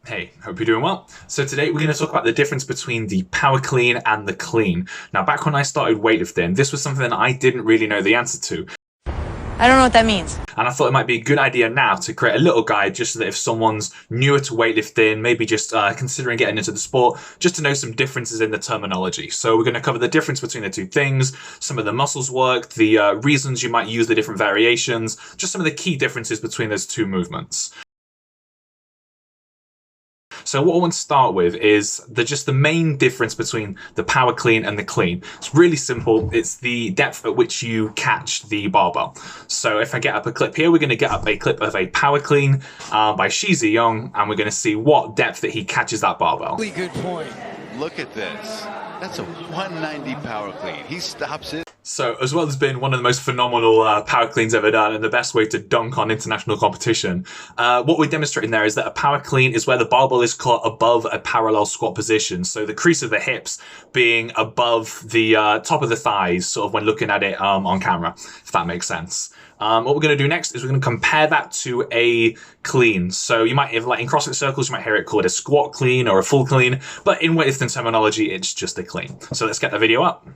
Hey, hope you're doing well. So today we're going to talk about the difference between the power clean and the clean. Now, back when I started weightlifting, this was something that I didn't really know the answer to. I don't know what that means. And I thought it might be a good idea now to create a little guide just so that if someone's newer to weightlifting, maybe just considering getting into the sport, just to know some differences in the terminology. So we're going to cover the difference between the two things, some of the muscles work, the reasons you might use the different variations, just some of the key differences between those two movements. So what I want to start with is just the main difference between the power clean and the clean. It's really simple. It's the depth at which you catch the barbell. So if I get up a clip here, we're going to get up a clip of a power clean by Shizi Young, and we're going to see what depth that he catches that barbell. Really good point. Look at this. That's a 190 power clean. He stops it. So as well as being one of the most phenomenal power cleans ever done and the best way to dunk on international competition, what we're demonstrating there is that a power clean is where the barbell is caught above a parallel squat position. So the crease of the hips being above the top of the thighs, sort of when looking at it on camera, if that makes sense. What we're going to do next is we're going to compare that to a clean. So you might, like in CrossFit circles, you might hear it called a squat clean or a full clean, but in weightlifting terminology, it's just a clean. So let's get the video up.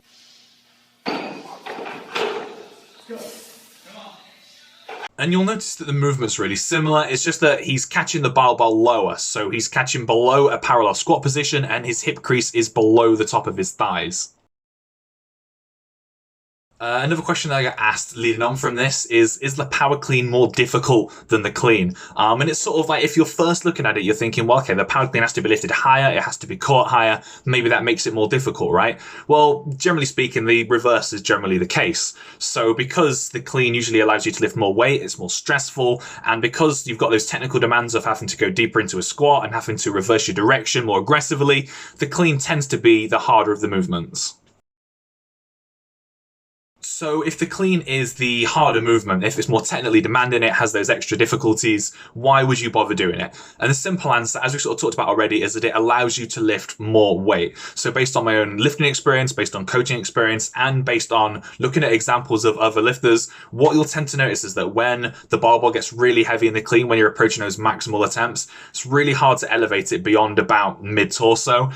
And you'll notice that the movement's really similar. It's just that he's catching the barbell lower. So he's catching below a parallel squat position and his hip crease is below the top of his thighs. Another question that I got asked leading on from this is the power clean more difficult than the clean? And it's sort of like, if you're first looking at it, you're thinking, well, okay, the power clean has to be lifted higher, it has to be caught higher, maybe that makes it more difficult, right? Well, generally speaking, the reverse is generally the case. So because the clean usually allows you to lift more weight, it's more stressful, and because you've got those technical demands of having to go deeper into a squat and having to reverse your direction more aggressively, the clean tends to be the harder of the movements. So if the clean is the harder movement, if it's more technically demanding, it has those extra difficulties, why would you bother doing it? And the simple answer, as we sort of talked about already, is that it allows you to lift more weight. So based on my own lifting experience, based on coaching experience, and based on looking at examples of other lifters, what you'll tend to notice is that when the barbell gets really heavy in the clean, when you're approaching those maximal attempts, it's really hard to elevate it beyond about mid-torso,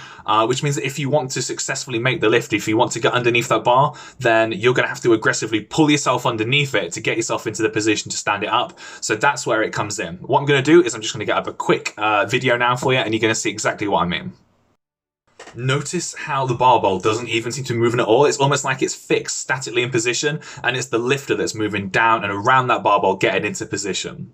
which means that if you want to successfully make the lift, if you want to get underneath that bar, then you're going to have to aggressively pull yourself underneath it to get yourself into the position to stand it up. So that's where it comes in. What I'm going to do is I'm just going to get up a quick video now for you, and you're going to see exactly what I mean. Notice how the barbell doesn't even seem to move at all. It's almost like it's fixed statically in position, and it's the lifter that's moving down and around that barbell getting into position.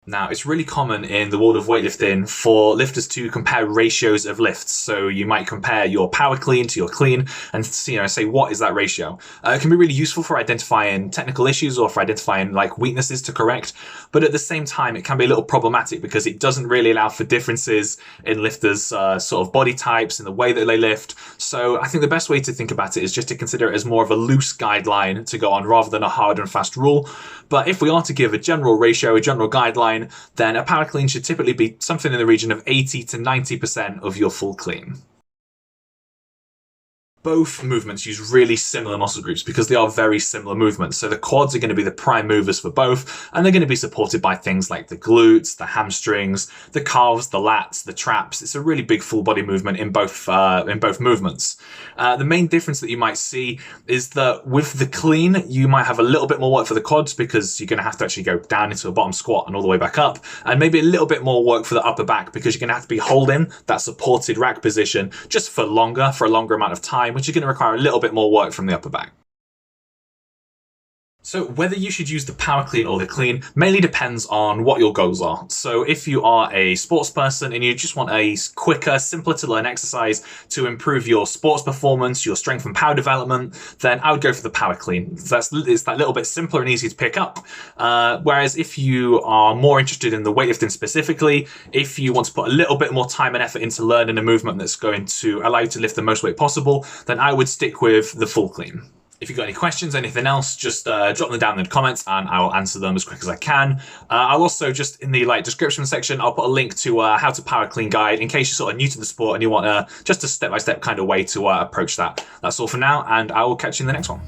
Now, it's really common in the world of weightlifting for lifters to compare ratios of lifts. So you might compare your power clean to your clean and say, what is that ratio? It can be really useful for identifying technical issues or for identifying like weaknesses to correct. But at the same time, it can be a little problematic because it doesn't really allow for differences in lifters' sort of body types and the way that they lift. So I think the best way to think about it is just to consider it as more of a loose guideline to go on rather than a hard and fast rule. But if we are to give a general ratio, a general guideline, then a power clean should typically be something in the region of 80 to 90% of your full clean. Both movements use really similar muscle groups because they are very similar movements. So the quads are going to be the prime movers for both, and they're going to be supported by things like the glutes, the hamstrings, the calves, the lats, the traps. It's a really big full body movement in both movements. The main difference that you might see is that with the clean, you might have a little bit more work for the quads because you're going to have to actually go down into a bottom squat and all the way back up, and maybe a little bit more work for the upper back because you're going to have to be holding that supported rack position just for a longer amount of time, which is going to require a little bit more work from the upper back. So whether you should use the power clean or the clean mainly depends on what your goals are. So if you are a sports person and you just want a quicker, simpler to learn exercise to improve your sports performance, your strength and power development, then I would go for the power clean. It's that little bit simpler and easy to pick up. Whereas if you are more interested in the weightlifting specifically, if you want to put a little bit more time and effort into learning a movement that's going to allow you to lift the most weight possible, then I would stick with the full clean. If you've got any questions, anything else, just drop them down in the comments and I will answer them as quick as I can. I'll also just in the description section, I'll put a link to how to power clean guide in case you're sort of new to the sport and you want just a step-by-step kind of way to approach that. That's all for now, and I will catch you in the next one.